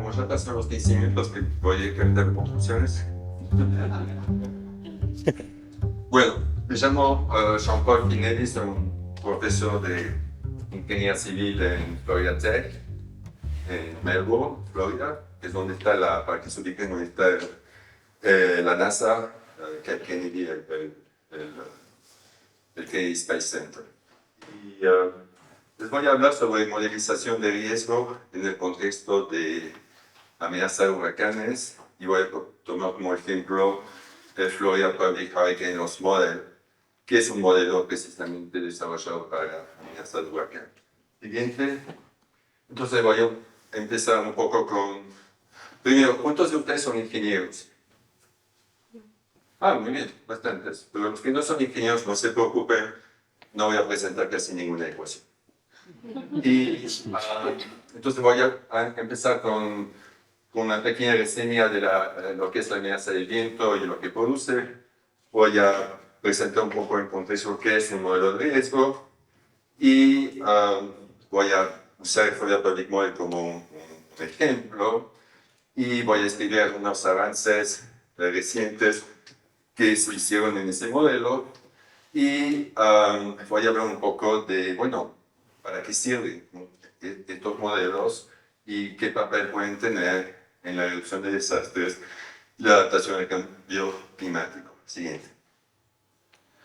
como ya pasaron los 15 minutos que voy a cantar conclusiones. Bueno, me llamo Jean-Paul Pinelli, soy un profesor de ingeniería civil en Florida Tech, en Melbourne, Florida, que es donde está para que se ubiquen, donde está la NASA, Cape Kennedy, el Kennedy Space Center. Y les voy a hablar sobre modelización de riesgo en el contexto de amenaza de huracanes y voy a tomar como ejemplo el Florida Public Hurricane Loss Model, que es un modelo precisamente desarrollado para amenaza de huracán. Siguiente. Entonces voy a empezar un poco con... Primero, ¿cuántos de ustedes son ingenieros? Muy bien, bastantes. Pero los que no son ingenieros, no se preocupen, no voy a presentar casi ninguna ecuación. Y entonces voy a empezar con una pequeña reseña de lo que es la amenaza del viento y lo que produce. Voy a presentar un poco en contexto qué es un modelo de riesgo y voy a usar el Florida Public Model como un ejemplo y voy a escribir algunos avances recientes que se hicieron en ese modelo y voy a hablar un poco de, bueno, para qué sirven estos modelos y qué papel pueden tener en la reducción de desastres y la adaptación al cambio climático. Siguiente.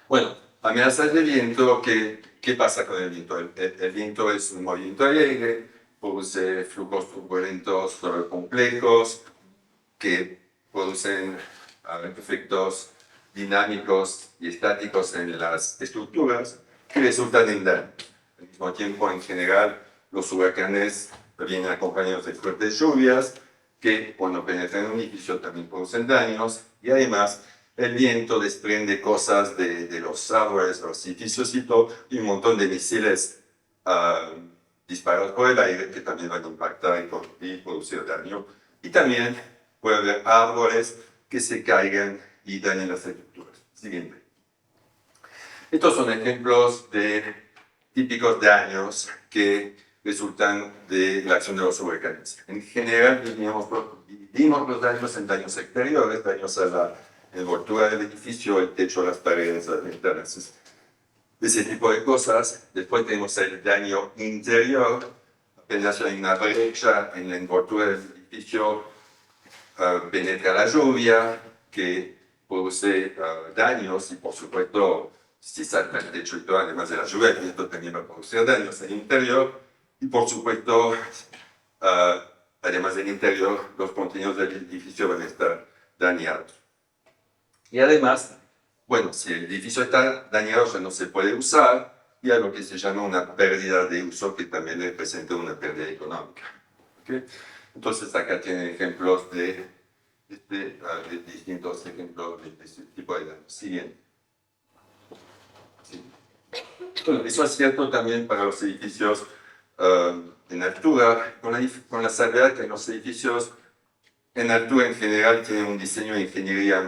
Bueno, amenazas de viento, ¿qué pasa con el viento? El viento es un movimiento alegre, produce flujos turbulentos complejos que producen efectos dinámicos y estáticos en las estructuras que resultan en daño. Al mismo tiempo, en general, los huracanes vienen acompañados de fuertes lluvias que cuando penetran en un edificio también producen daños y además el viento desprende cosas de los árboles, los edificios y un montón de misiles disparados por el aire que también van a impactar y producir daño. Y también puede haber árboles que se caigan y dañen las estructuras. Siguiente. Estos son ejemplos de típicos daños que resultan de la acción de los huracanes. En general, dividimos los daños en daños exteriores, daños a la envoltura del edificio, el techo, las paredes, las ventanas, ese tipo de cosas. Después tenemos el daño interior, apenas hay una brecha en la envoltura del edificio, penetra la lluvia, que produce daños y por supuesto, si salta el techo y todo, además de la lluvia, el viento también va a producir daños en el interior y por supuesto, además del interior, los contenidos del edificio van a estar dañados. Y además, bueno, si el edificio está dañado ya no se puede usar y hay lo que se llama una pérdida de uso que también representa una pérdida económica. ¿Okay? Entonces acá tienen ejemplos de distintos ejemplos de este tipo de daños. Siguiente. Sí. Bueno, eso es cierto también para los edificios en altura, con la salvedad que los edificios en altura en general tienen un diseño de ingeniería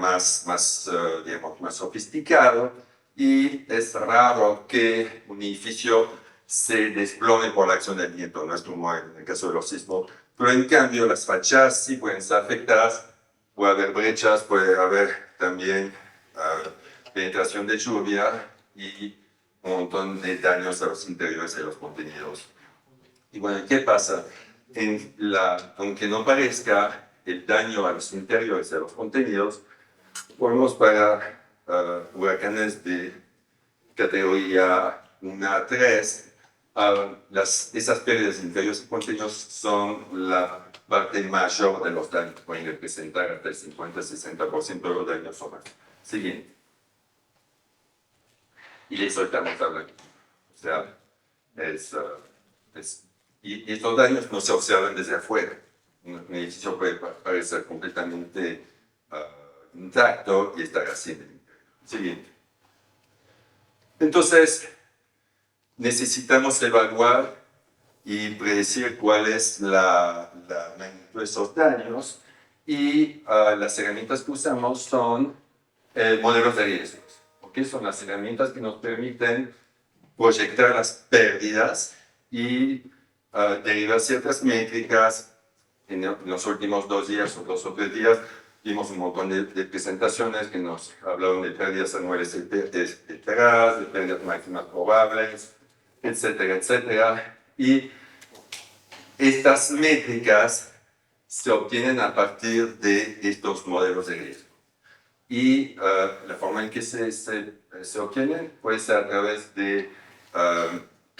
digamos, más sofisticado y es raro que un edificio se desplome por la acción del viento, no es como en el caso de los sismos, pero en cambio las fachadas sí pueden ser afectadas, puede haber brechas, puede haber también penetración de lluvia y un montón de daños a los interiores de los contenidos. Y bueno, ¿qué pasa? Aunque no parezca, el daño a los interiores de los contenidos, ponemos para huracanes de categoría 1 a 3, esas pérdidas interiores de contenidos son la parte mayor de los daños, pueden representar hasta el 50-60% de los daños o más. Siguiente. Y de eso estamos hablando. O sea, y estos daños no se observan desde afuera. Un edificio puede parecer completamente intacto y estar así en el interior. Siguiente. Entonces, necesitamos evaluar y predecir cuál es la magnitud de esos daños y las herramientas que usamos son modelos de riesgos. ¿Okay? Son las herramientas que nos permiten proyectar las pérdidas y derivar ciertas métricas en los últimos 2 días o 2 o 3 días vimos un montón de presentaciones que nos hablaron de pérdidas anuales esperadas, de pérdidas máximas probables, etcétera, etcétera. Y estas métricas se obtienen a partir de estos modelos de riesgo. Y la forma en que se obtienen puede ser a través de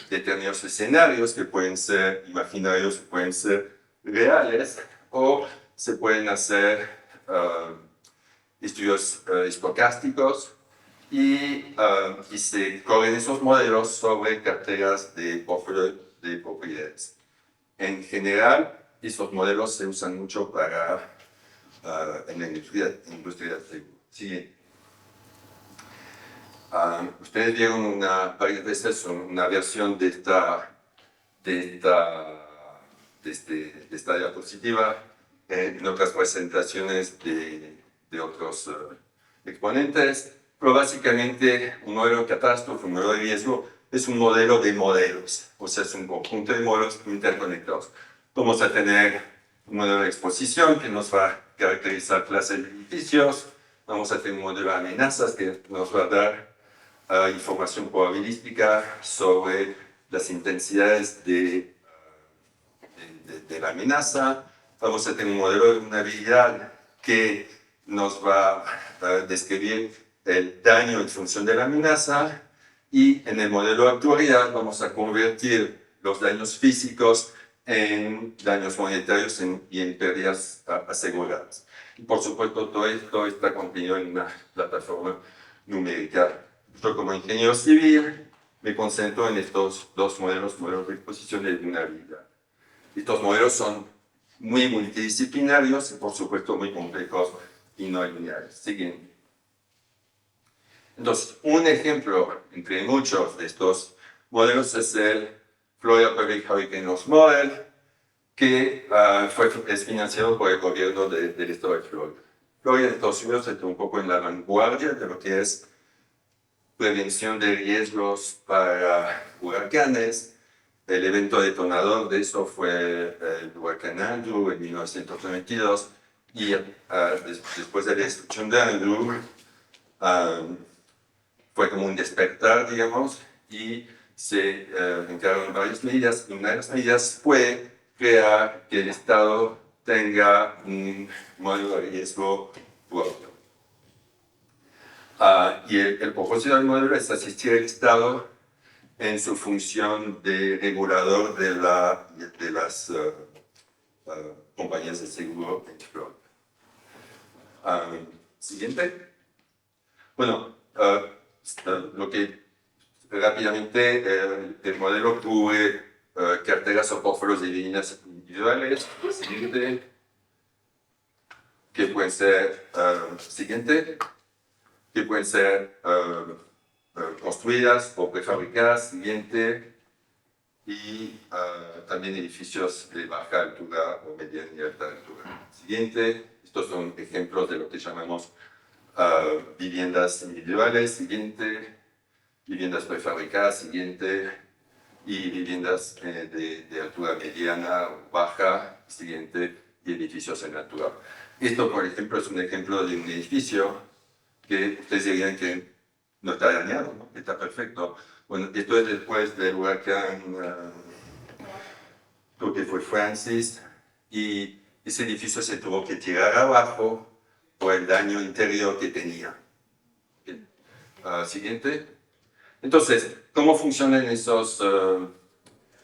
determinados escenarios que pueden ser imaginarios, pueden ser reales, o se pueden hacer estudios estocásticos y se corren esos modelos sobre carteras de portfolio de propiedades. En general, esos modelos se usan mucho para en la industria del seguro. Siguiente. Ustedes vieron varias veces una versión de esta diapositiva en otras presentaciones de otros exponentes, pero básicamente un modelo de catástrofe, un modelo de riesgo, es un modelo de modelos, o sea, es un conjunto de modelos interconectados. Vamos a tener un modelo de exposición que nos va a caracterizar clases de edificios, vamos a tener un modelo de amenazas que nos va a dar información probabilística sobre las intensidades de la amenaza, vamos a tener un modelo de vulnerabilidad que nos va a describir el daño en función de la amenaza, y en el modelo actuarial vamos a convertir los daños físicos en daños monetarios y en pérdidas aseguradas. Y por supuesto, todo esto está contenido en una plataforma numérica. Yo como ingeniero civil me concentro en estos dos modelos de exposición y de vulnerabilidad. Estos modelos son muy multidisciplinarios y por supuesto muy complejos y no lineales. Siguiente. Entonces, un ejemplo entre muchos de estos modelos es el Florida Public Hurricane Loss Model, que es financiado por el gobierno del estado de Florida. Florida, Estados Unidos, está un poco en la vanguardia de lo que es prevención de riesgos para huracanes. El evento detonador de eso fue el huracán Andrew en 1992, y después de la destrucción de Andrew, fue como un despertar, digamos, y se encargaron varias medidas. Una de las medidas fue crear que el Estado tenga un modelo de riesgo propio. Y el propósito del modelo es asistir al Estado en su función de regulador de las compañías de seguro en Florida. Siguiente. Bueno, lo que rápidamente el modelo cubre carteras o portfolios de viviendas individuales. Siguiente. Que pueden ser, siguiente. Que pueden ser construidas o prefabricadas, siguiente, y también edificios de baja altura o mediana y alta altura. Siguiente, estos son ejemplos de lo que llamamos viviendas individuales, siguiente, viviendas prefabricadas, siguiente, y viviendas de altura mediana o baja, siguiente, y edificios en altura. Esto, por ejemplo, es un ejemplo de un edificio que ustedes dirían que no está dañado, ¿no? Está perfecto. Bueno, esto es después del huracán, creo que fue Francis, y ese edificio se tuvo que tirar abajo por el daño interior que tenía. Siguiente. Entonces, ¿cómo funcionan estos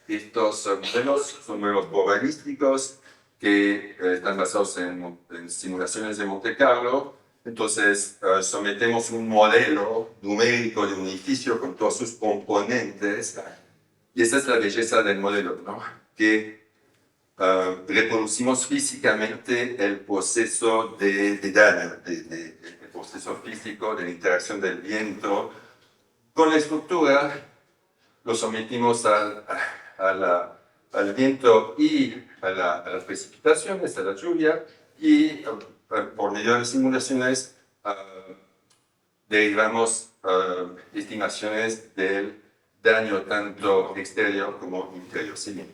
modelos? Son modelos probabilísticos que están basados en simulaciones de Monte Carlo. Entonces, sometemos un modelo numérico de un edificio con todos sus componentes, y esa es la belleza del modelo, ¿no? Que reproducimos físicamente el proceso de daño, el proceso físico de la interacción del viento con la estructura. Lo sometimos al viento y a las precipitaciones, a la lluvia, y por medio de simulaciones derivamos estimaciones del daño tanto exterior como interior. ¿Sí?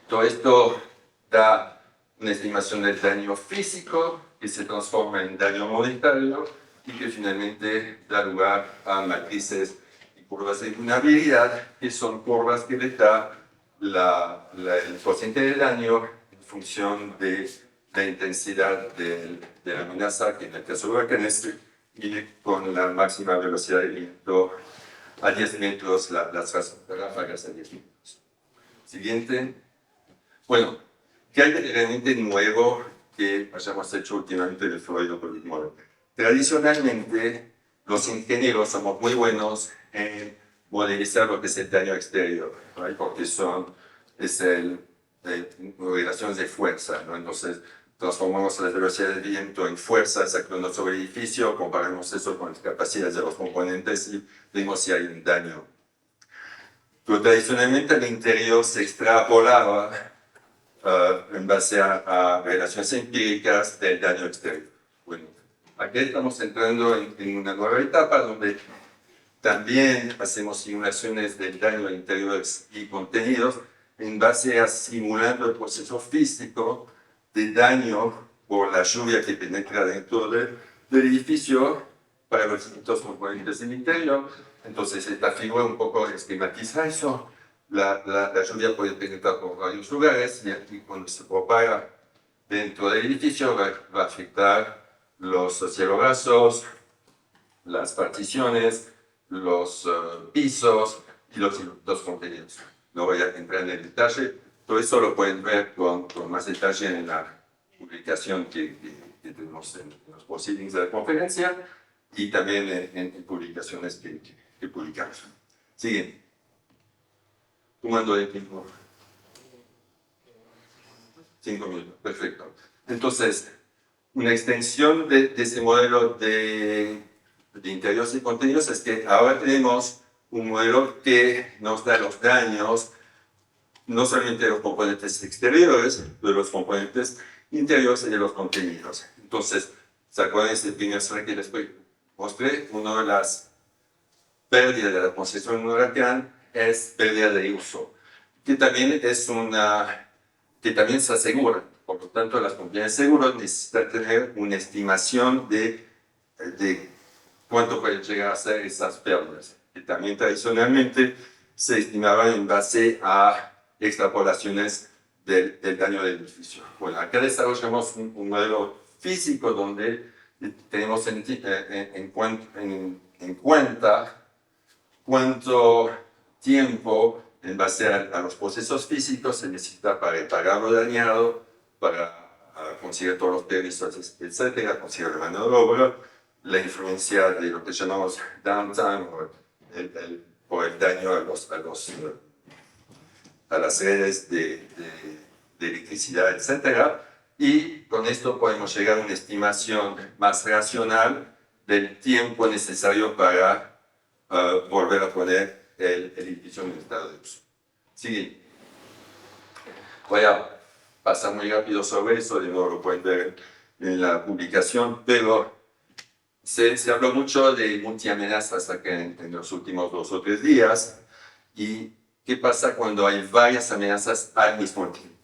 Todo esto da una estimación del daño físico que se transforma en daño monetario y que finalmente da lugar a matrices y curvas de vulnerabilidad, que son curvas que le da el porcentaje de daño en función de la intensidad de la amenaza, que en el caso de huracanes mide con la máxima velocidad de viento a 10 metros, las ráfagas a 10 metros. Siguiente. Bueno, ¿qué hay realmente nuevo que hayamos hecho últimamente en el Fluid Operability Model? Tradicionalmente, los ingenieros somos muy buenos en modelizar lo que es el daño exterior, ¿right? Porque relaciones de fuerza, ¿no? Entonces, transformamos la velocidad del viento en fuerzas actuando sobre el edificio, comparamos eso con las capacidades de los componentes y vemos si hay un daño. Pero tradicionalmente el interior se extrapolaba en base a relaciones empíricas del daño exterior. Bueno, aquí estamos entrando en una nueva etapa donde también hacemos simulaciones del daño de interiores y contenidos en base a simulando el proceso físico de daño por la lluvia que penetra dentro del edificio para los distintos componentes del interior. Entonces, esta figura un poco esquematiza eso. La lluvia puede penetrar por varios lugares y cuando se propaga dentro del edificio va a afectar los cielos rasos, las particiones, los pisos y los contenidos. No voy a entrar en el detalle, todo eso lo pueden ver con más detalle en la publicación que tenemos en los proceedings de la conferencia y también en publicaciones que publicamos. Siguiente. Tomando de tiempo. 5 minutos, perfecto. Entonces, una extensión de ese modelo de interiores y contenidos es que ahora tenemos un modelo que nos da los daños no solamente de los componentes exteriores, de los componentes interiores y de los contenidos. Entonces, ¿se acuerdan de este primer slide que les mostré? Una de las pérdidas de la concesión de un huracán es pérdida de uso, que también que también se asegura. Por lo tanto, las compañías de seguros necesitan tener una estimación de cuánto pueden llegar a ser esas pérdidas, que también tradicionalmente se estimaban en base a extrapolaciones del daño del edificio. Bueno, acá desarrollamos un modelo físico donde tenemos en cuenta cuánto tiempo en base a los procesos físicos se necesita para reparar lo dañado, para conseguir todos los permisos, etcétera, conseguir la mano de obra, la influencia de lo que llamamos downtime o el daño a las redes de electricidad, etcétera. Y con esto podemos llegar a una estimación más racional del tiempo necesario para volver a poner el edificio en estado de uso. Sigue. Voy a pasar muy rápido sobre eso, de nuevo lo pueden ver en la publicación, pero se habló mucho de multiamenazas acá en los últimos 2 o 3 días. ¿Y qué pasa cuando hay varias amenazas al mismo tiempo?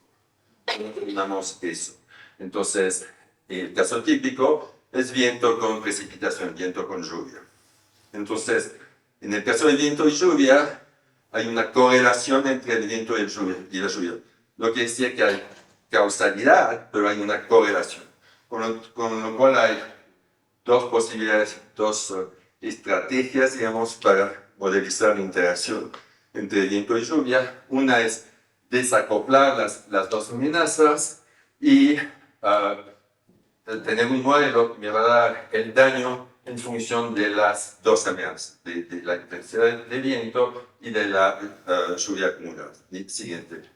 ¿Cómo determinamos eso? Entonces, el caso típico es viento con precipitación, viento con lluvia. Entonces, en el caso del viento y lluvia, hay una correlación entre el viento y la lluvia. No quiere decir que hay causalidad, pero hay una correlación. Con lo cual hay 2 posibilidades, 2 estrategias, digamos, para modelizar la interacción entre viento y lluvia. Una es desacoplar las 2 amenazas y tener un modelo que me va a dar el daño en función de las 2 amenazas, de la intensidad del viento y de la lluvia acumulada. Siguiente.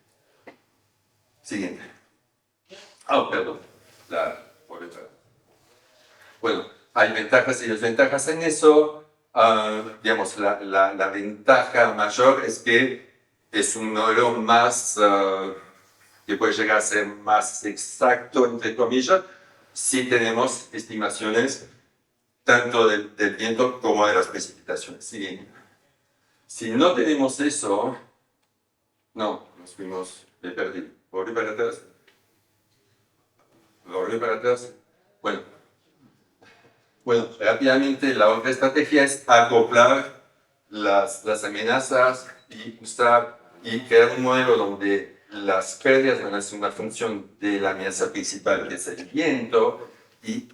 Perdón. Bueno, hay ventajas y desventajas en eso. Digamos, la ventaja mayor es que es un modelo más, que puede llegar a ser más exacto, entre comillas, si tenemos estimaciones tanto del viento como de las precipitaciones. Si no tenemos eso, no, nos fuimos de perdido. Volví para atrás. Volví para atrás. Bueno, rápidamente la otra estrategia es acoplar las amenazas y usar y crear un modelo donde las pérdidas van a ser una función de la amenaza principal, que es el viento, y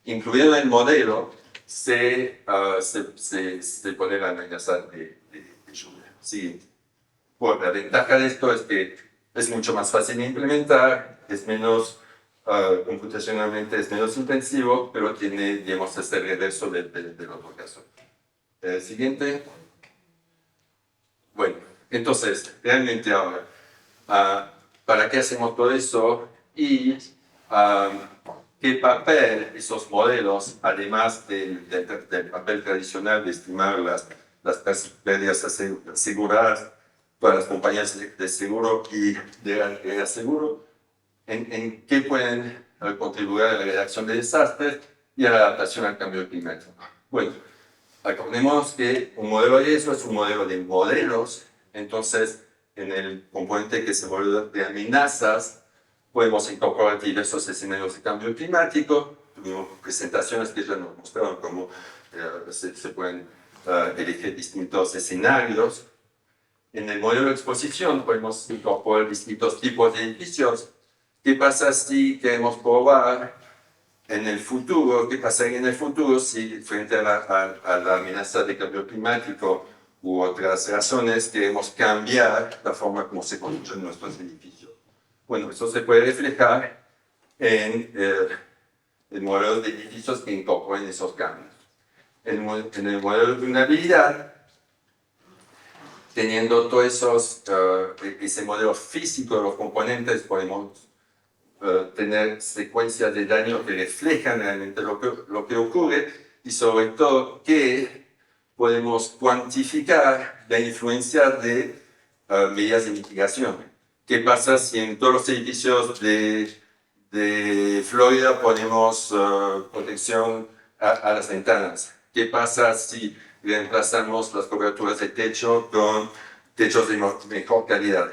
incluyendo el modelo, se pone la amenaza de lluvia. Siguiente. Bueno, la ventaja de esto es que es mucho más fácil de implementar, es menos computacionalmente es menos intensivo, pero tiene, digamos, este reverso del otro caso. Siguiente. Bueno, entonces, realmente ahora, ¿para qué hacemos todo eso? Y qué papel esos modelos, además del papel tradicional de estimar las pérdidas aseguradas para las compañías de seguro y de aseguro, en qué pueden contribuir a la redacción de desastres y a la adaptación al cambio climático. Bueno, acordemos que un modelo de eso es un modelo de modelos, entonces en el componente que se vuelve de amenazas podemos incorporar diversos escenarios de cambio climático. Tuvimos presentaciones que ya nos mostraron cómo se pueden elegir distintos escenarios. En el modelo de exposición podemos incorporar distintos tipos de edificios. ¿Qué pasa si queremos probar en el futuro? ¿Qué pasaría en el futuro si frente a la amenaza de cambio climático u otras razones queremos cambiar la forma como se construyen nuestros edificios? Bueno, eso se puede reflejar en el modelo de edificios que incorporen esos cambios. En el modelo de vulnerabilidad, teniendo todo ese modelo físico de los componentes, podemos tener secuencias de daño que reflejan realmente lo que ocurre y sobre todo que podemos cuantificar la influencia de medidas de mitigación. ¿Qué pasa si en todos los edificios de Florida ponemos protección a las ventanas? ¿Qué pasa si reemplazamos las coberturas de techo con techos de mejor calidad?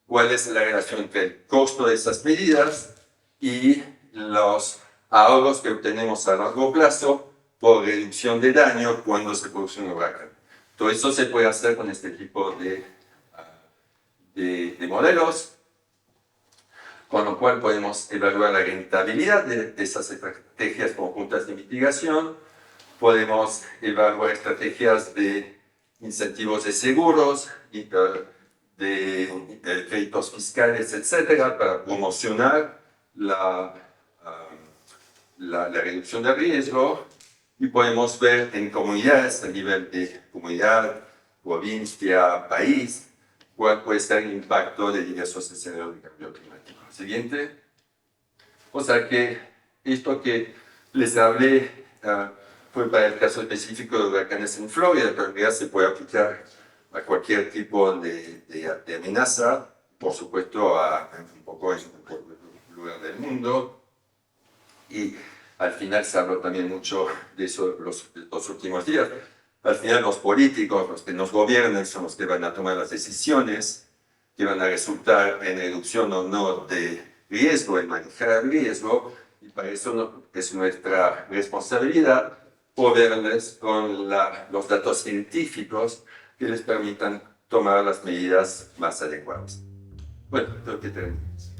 ¿Cuál es la relación entre el costo de esas medidas y los ahorros que obtenemos a largo plazo por reducción de daño cuando se produce un huracán? Todo eso se puede hacer con este tipo de modelos, con lo cual podemos evaluar la rentabilidad de esas estrategias conjuntas de mitigación, podemos evaluar estrategias de incentivos de seguros, y de créditos fiscales, etcétera, para promocionar la reducción de riesgo, y podemos ver en comunidades, a nivel de comunidad, provincia, país, cuál puede ser el impacto de diversos escenarios de cambio climático. Siguiente. O sea que esto que les hablé fue para el caso específico de huracanes en Florida, pero en realidad se puede aplicar a cualquier tipo de amenaza, por supuesto un poco en cualquier lugar del mundo. Y al final se habló también mucho de eso los últimos días. Al final los políticos, los que nos gobiernan, son los que van a tomar las decisiones que van a resultar en reducción o no de riesgo, en manejar el riesgo, y para eso es nuestra responsabilidad proveerles con los datos científicos que les permitan tomar las medidas más adecuadas. Bueno, creo que terminamos.